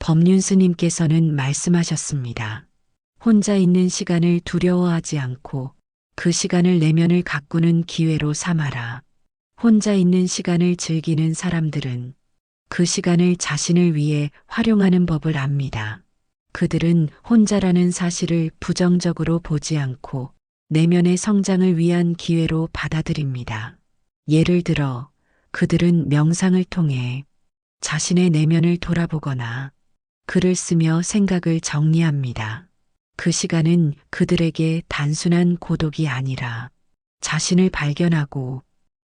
법륜스님께서는 말씀하셨습니다. 혼자 있는 시간을 두려워하지 않고 그 시간을 내면을 가꾸는 기회로 삼아라. 혼자 있는 시간을 즐기는 사람들은 그 시간을 자신을 위해 활용하는 법을 압니다. 그들은 혼자라는 사실을 부정적으로 보지 않고 내면의 성장을 위한 기회로 받아들입니다. 예를 들어 그들은 명상을 통해 자신의 내면을 돌아보거나 글을 쓰며 생각을 정리합니다. 그 시간은 그들에게 단순한 고독이 아니라 자신을 발견하고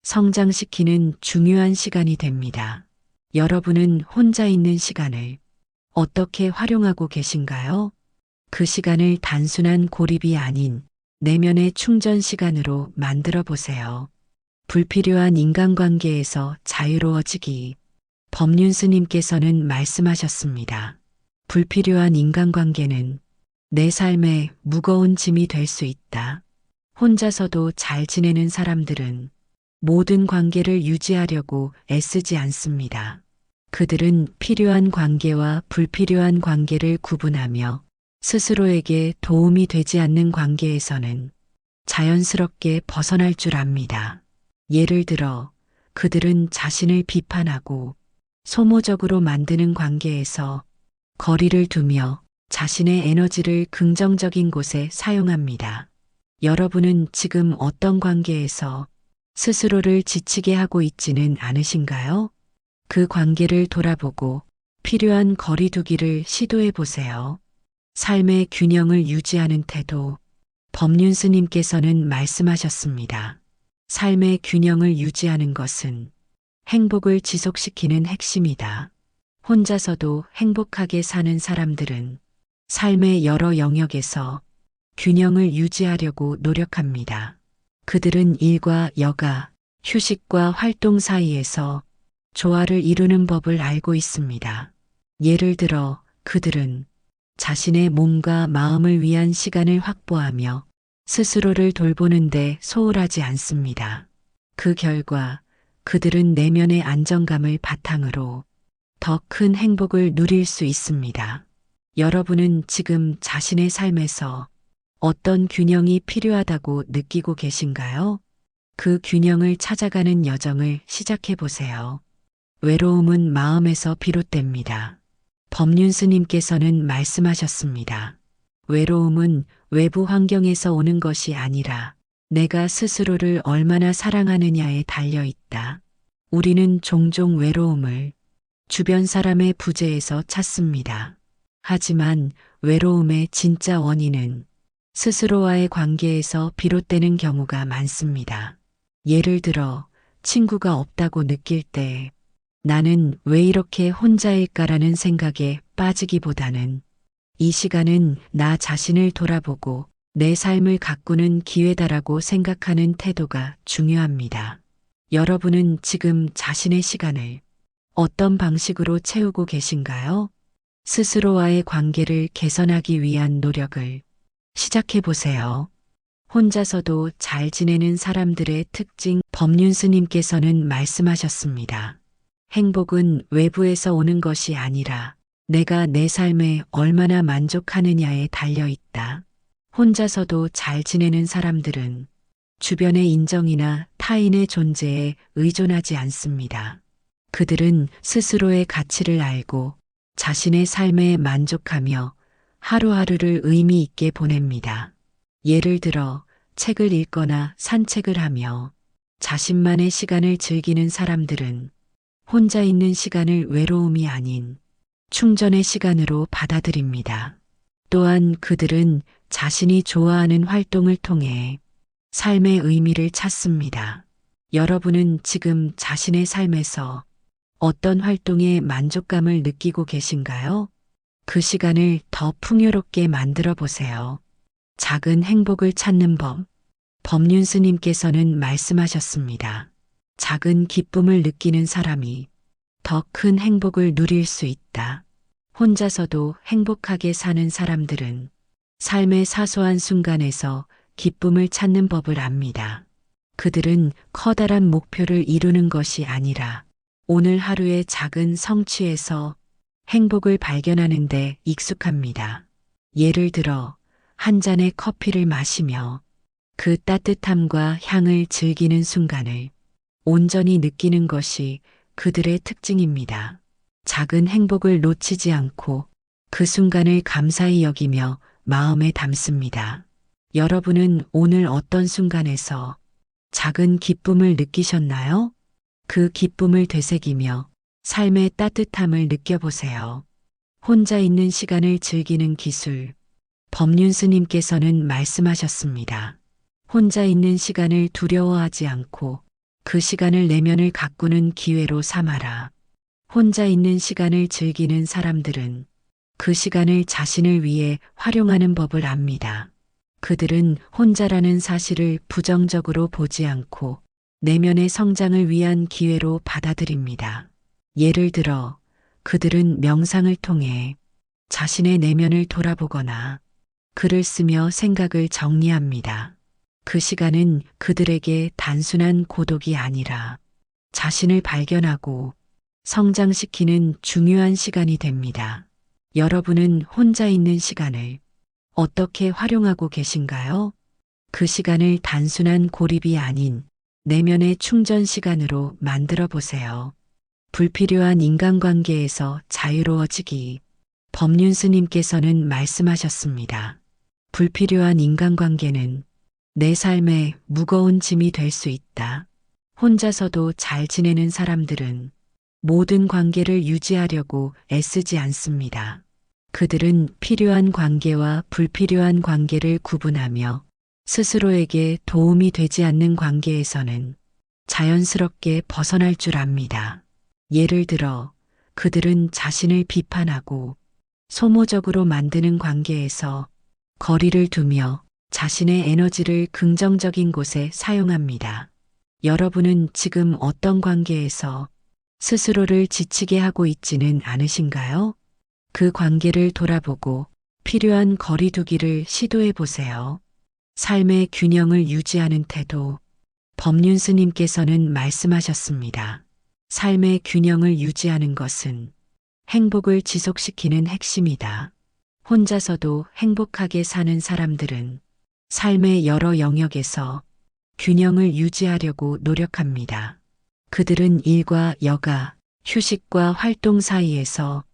성장시키는 중요한 시간이 됩니다. 여러분은 혼자 있는 시간을 어떻게 활용하고 계신가요? 그 시간을 단순한 고립이 아닌 내면의 충전 시간으로 만들어 보세요. 불필요한 인간관계에서 자유로워지기. 법륜스님께서는 말씀하셨습니다. 불필요한 인간관계는 내 삶에 무거운 짐이 될 수 있다. 혼자서도 잘 지내는 사람들은 모든 관계를 유지하려고 애쓰지 않습니다. 그들은 필요한 관계와 불필요한 관계를 구분하며 스스로에게 도움이 되지 않는 관계에서는 자연스럽게 벗어날 줄 압니다. 예를 들어 그들은 자신을 비판하고 소모적으로 만드는 관계에서 거리를 두며 자신의 에너지를 긍정적인 곳에 사용합니다. 여러분은 지금 어떤 관계에서 스스로를 지치게 하고 있지는 않으신가요? 그 관계를 돌아보고 필요한 거리두기를 시도해 보세요. 삶의 균형을 유지하는 태도. 법륜스님께서는 말씀하셨습니다. 삶의 균형을 유지하는 것은 행복을 지속시키는 핵심이다. 혼자서도 행복하게 사는 사람들은 삶의 여러 영역에서 균형을 유지하려고 노력합니다. 그들은 일과 여가, 휴식과 활동 사이에서 조화를 이루는 법을 알고 있습니다. 예를 들어 그들은 자신의 몸과 마음을 위한 시간을 확보하며 스스로를 돌보는데 소홀하지 않습니다. 그 결과 그들은 내면의 안정감을 바탕으로 더 큰 행복을 누릴 수 있습니다. 여러분은 지금 자신의 삶에서 어떤 균형이 필요하다고 느끼고 계신가요? 그 균형을 찾아가는 여정을 시작해 보세요. 외로움은 마음에서 비롯됩니다. 법륜스님께서는 말씀하셨습니다. 외로움은 외부 환경에서 오는 것이 아니라 내가 스스로를 얼마나 사랑하느냐에 달려 있다. 우리는 종종 외로움을 주변 사람의 부재에서 찾습니다. 하지만 외로움의 진짜 원인은 스스로와의 관계에서 비롯되는 경우가 많습니다. 예를 들어 친구가 없다고 느낄 때 나는 왜 이렇게 혼자일까라는 생각에 빠지기보다는 이 시간은 나 자신을 돌아보고 내 삶을 가꾸는 기회다라고 생각하는 태도가 중요합니다. 여러분은 지금 자신의 시간을 어떤 방식으로 채우고 계신가요? 스스로와의 관계를 개선하기 위한 노력을 시작해 보세요. 혼자서도 잘 지내는 사람들의 특징 법륜스님께서는 말씀하셨습니다. 행복은 외부에서 오는 것이 아니라 내가 내 삶에 얼마나 만족하느냐에 달려 있다. 혼자서도 잘 지내는 사람들은 주변의 인정이나 타인의 존재에 의존하지 않습니다. 그들은 스스로의 가치를 알고 자신의 삶에 만족하며 하루하루를 의미 있게 보냅니다. 예를 들어 책을 읽거나 산책을 하며 자신만의 시간을 즐기는 사람들은 혼자 있는 시간을 외로움이 아닌 충전의 시간으로 받아들입니다. 또한 그들은 자신이 좋아하는 활동을 통해 삶의 의미를 찾습니다. 여러분은 지금 자신의 삶에서 어떤 활동에 만족감을 느끼고 계신가요? 그 시간을 더 풍요롭게 만들어 보세요. 작은 행복을 찾는 법. 법륜스님께서는 말씀하셨습니다. 작은 기쁨을 느끼는 사람이 더 큰 행복을 누릴 수 있다. 혼자서도 행복하게 사는 사람들은 삶의 사소한 순간에서 기쁨을 찾는 법을 압니다. 그들은 커다란 목표를 이루는 것이 아니라 오늘 하루의 작은 성취에서 행복을 발견하는 데 익숙합니다. 예를 들어 한 잔의 커피를 마시며 그 따뜻함과 향을 즐기는 순간을 온전히 느끼는 것이 그들의 특징입니다. 작은 행복을 놓치지 않고 그 순간을 감사히 여기며 마음에 담습니다. 여러분은 오늘 어떤 순간에서 작은 기쁨을 느끼셨나요? 그 기쁨을 되새기며 삶의 따뜻함을 느껴보세요. 혼자 있는 시간을 즐기는 기술. 법륜스님께서는 말씀하셨습니다. 혼자 있는 시간을 두려워하지 않고 그 시간을 내면을 가꾸는 기회로 삼아라. 혼자 있는 시간을 즐기는 사람들은 그 시간을 자신을 위해 활용하는 법을 압니다. 그들은 혼자라는 사실을 부정적으로 보지 않고 내면의 성장을 위한 기회로 받아들입니다. 예를 들어 그들은 명상을 통해 자신의 내면을 돌아보거나 글을 쓰며 생각을 정리합니다. 그 시간은 그들에게 단순한 고독이 아니라 자신을 발견하고 성장시키는 중요한 시간이 됩니다. 여러분은 혼자 있는 시간을 어떻게 활용하고 계신가요? 그 시간을 단순한 고립이 아닌 내면의 충전 시간으로 만들어 보세요. 불필요한 인간관계에서 자유로워지기. 법륜스님께서는 말씀하셨습니다. 불필요한 인간관계는 내 삶에 무거운 짐이 될 수 있다. 혼자서도 잘 지내는 사람들은 모든 관계를 유지하려고 애쓰지 않습니다. 그들은 필요한 관계와 불필요한 관계를 구분하며 스스로에게 도움이 되지 않는 관계에서는 자연스럽게 벗어날 줄 압니다. 예를 들어 그들은 자신을 비판하고 소모적으로 만드는 관계에서 거리를 두며 자신의 에너지를 긍정적인 곳에 사용합니다. 여러분은 지금 어떤 관계에서 스스로를 지치게 하고 있지는 않으신가요? 그 관계를 돌아보고 필요한 거리두기를 시도해 보세요. 삶의 균형을 유지하는 태도. 법륜스님께서는 말씀하셨습니다. 삶의 균형을 유지하는 것은 행복을 지속시키는 핵심이다. 혼자서도 행복하게 사는 사람들은 삶의 여러 영역에서 균형을 유지하려고 노력합니다. 그들은 일과 여가, 휴식과 활동 사이에서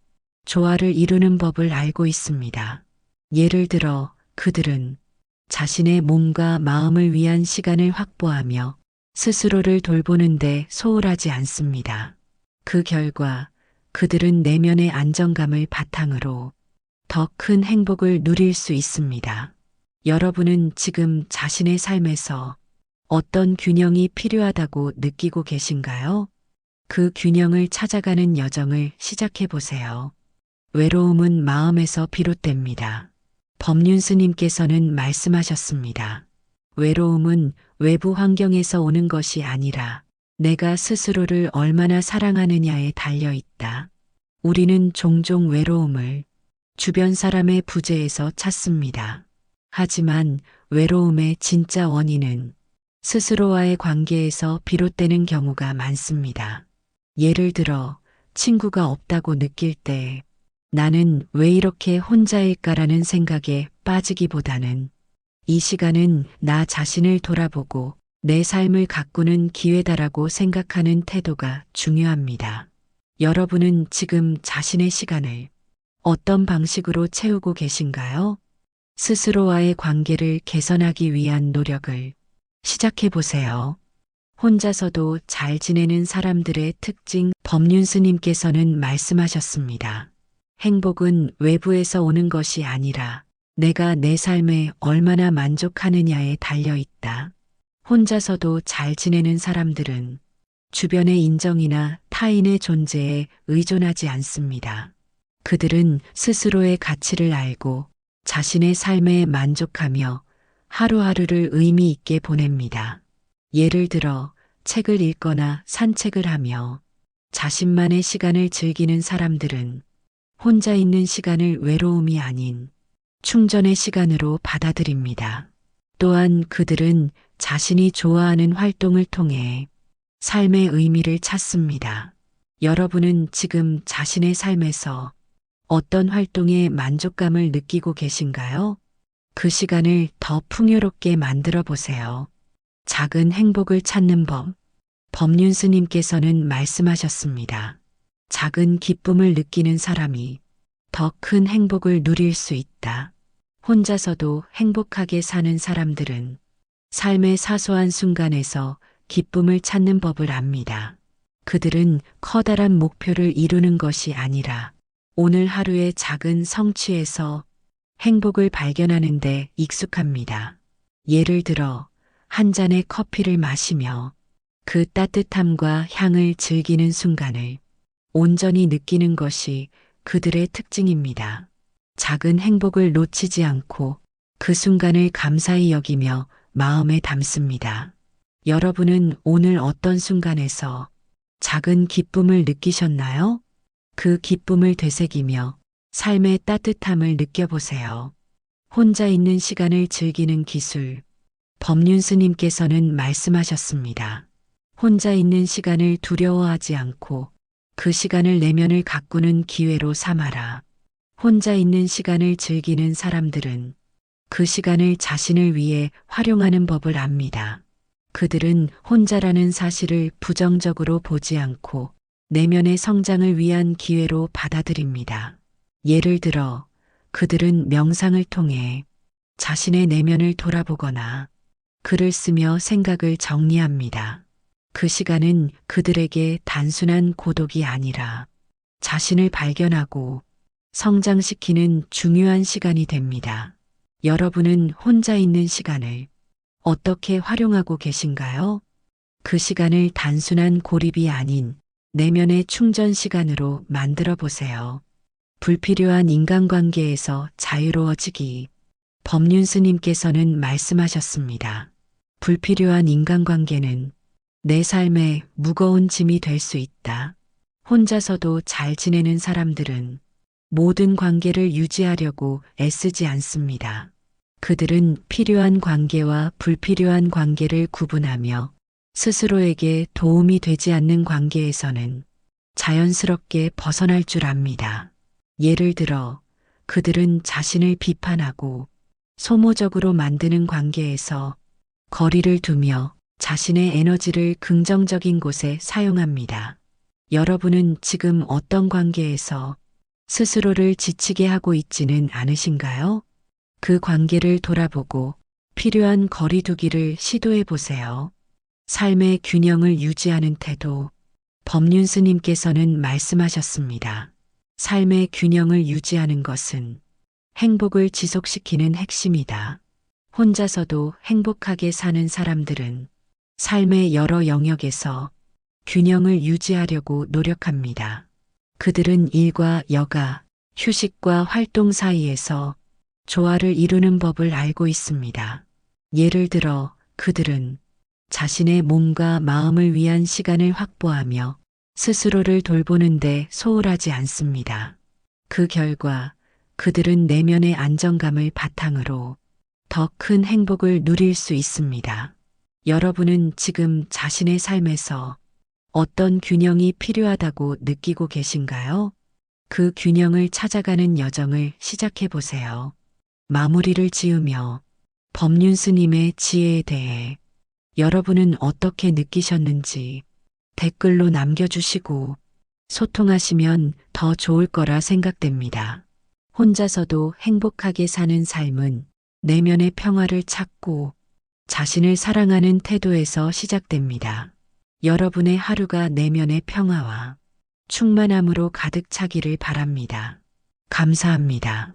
조화를 이루는 법을 알고 있습니다. 예를 들어 그들은 자신의 몸과 마음을 위한 시간을 확보하며 스스로를 돌보는데 소홀하지 않습니다. 그 결과 그들은 내면의 안정감을 바탕으로 더 큰 행복을 누릴 수 있습니다. 여러분은 지금 자신의 삶에서 어떤 균형이 필요하다고 느끼고 계신가요? 그 균형을 찾아가는 여정을 시작해 보세요. 외로움은 마음에서 비롯됩니다. 법륜스님께서는 말씀하셨습니다. 외로움은 외부 환경에서 오는 것이 아니라 내가 스스로를 얼마나 사랑하느냐에 달려 있다. 우리는 종종 외로움을 주변 사람의 부재에서 찾습니다. 하지만 외로움의 진짜 원인은 스스로와의 관계에서 비롯되는 경우가 많습니다. 예를 들어 친구가 없다고 느낄 때 나는 왜 이렇게 혼자일까라는 생각에 빠지기보다는 이 시간은 나 자신을 돌아보고 내 삶을 가꾸는 기회다라고 생각하는 태도가 중요합니다. 여러분은 지금 자신의 시간을 어떤 방식으로 채우고 계신가요? 스스로와의 관계를 개선하기 위한 노력을 시작해 보세요. 혼자서도 잘 지내는 사람들의 특징 법륜스님께서는 말씀하셨습니다. 행복은 외부에서 오는 것이 아니라 내가 내 삶에 얼마나 만족하느냐에 달려 있다. 혼자서도 잘 지내는 사람들은 주변의 인정이나 타인의 존재에 의존하지 않습니다. 그들은 스스로의 가치를 알고 자신의 삶에 만족하며 하루하루를 의미 있게 보냅니다. 예를 들어 책을 읽거나 산책을 하며 자신만의 시간을 즐기는 사람들은 혼자 있는 시간을 외로움이 아닌 충전의 시간으로 받아들입니다. 또한 그들은 자신이 좋아하는 활동을 통해 삶의 의미를 찾습니다. 여러분은 지금 자신의 삶에서 어떤 활동에 만족감을 느끼고 계신가요? 그 시간을 더 풍요롭게 만들어 보세요. 작은 행복을 찾는 법. 법륜스님께서는 말씀하셨습니다. 작은 기쁨을 느끼는 사람이 더 큰 행복을 누릴 수 있다. 혼자서도 행복하게 사는 사람들은 삶의 사소한 순간에서 기쁨을 찾는 법을 압니다. 그들은 커다란 목표를 이루는 것이 아니라 오늘 하루의 작은 성취에서 행복을 발견하는 데 익숙합니다. 예를 들어 한 잔의 커피를 마시며 그 따뜻함과 향을 즐기는 순간을 온전히 느끼는 것이 그들의 특징입니다. 작은 행복을 놓치지 않고 그 순간을 감사히 여기며 마음에 담습니다. 여러분은 오늘 어떤 순간에서 작은 기쁨을 느끼셨나요? 그 기쁨을 되새기며 삶의 따뜻함을 느껴보세요. 혼자 있는 시간을 즐기는 기술. 법륜스님께서는 말씀하셨습니다. 혼자 있는 시간을 두려워하지 않고 그 시간을 내면을 가꾸는 기회로 삼아라. 혼자 있는 시간을 즐기는 사람들은 그 시간을 자신을 위해 활용하는 법을 압니다. 그들은 혼자라는 사실을 부정적으로 보지 않고 내면의 성장을 위한 기회로 받아들입니다. 예를 들어 그들은 명상을 통해 자신의 내면을 돌아보거나 글을 쓰며 생각을 정리합니다. 그 시간은 그들에게 단순한 고독이 아니라 자신을 발견하고 성장시키는 중요한 시간이 됩니다. 여러분은 혼자 있는 시간을 어떻게 활용하고 계신가요? 그 시간을 단순한 고립이 아닌 내면의 충전 시간으로 만들어 보세요. 불필요한 인간관계에서 자유로워지기. 법륜스님께서는 말씀하셨습니다. 불필요한 인간관계는 내 삶에 무거운 짐이 될 수 있다. 혼자서도 잘 지내는 사람들은 모든 관계를 유지하려고 애쓰지 않습니다. 그들은 필요한 관계와 불필요한 관계를 구분하며 스스로에게 도움이 되지 않는 관계에서는 자연스럽게 벗어날 줄 압니다. 예를 들어 그들은 자신을 비판하고 소모적으로 만드는 관계에서 거리를 두며 자신의 에너지를 긍정적인 곳에 사용합니다. 여러분은 지금 어떤 관계에서 스스로를 지치게 하고 있지는 않으신가요? 그 관계를 돌아보고 필요한 거리두기를 시도해 보세요. 삶의 균형을 유지하는 태도. 법륜 스님께서는 말씀하셨습니다. 삶의 균형을 유지하는 것은 행복을 지속시키는 핵심이다. 혼자서도 행복하게 사는 사람들은 삶의 여러 영역에서 균형을 유지하려고 노력합니다. 그들은 일과 여가, 휴식과 활동 사이에서 조화를 이루는 법을 알고 있습니다. 예를 들어 그들은 자신의 몸과 마음을 위한 시간을 확보하며 스스로를 돌보는데 소홀하지 않습니다. 그 결과 그들은 내면의 안정감을 바탕으로 더 큰 행복을 누릴 수 있습니다. 여러분은 지금 자신의 삶에서 어떤 균형이 필요하다고 느끼고 계신가요? 그 균형을 찾아가는 여정을 시작해 보세요. 마무리를 지으며 법륜 스님의 지혜에 대해 여러분은 어떻게 느끼셨는지 댓글로 남겨주시고 소통하시면 더 좋을 거라 생각됩니다. 혼자서도 행복하게 사는 삶은 내면의 평화를 찾고 자신을 사랑하는 태도에서 시작됩니다. 여러분의 하루가 내면의 평화와 충만함으로 가득 차기를 바랍니다. 감사합니다.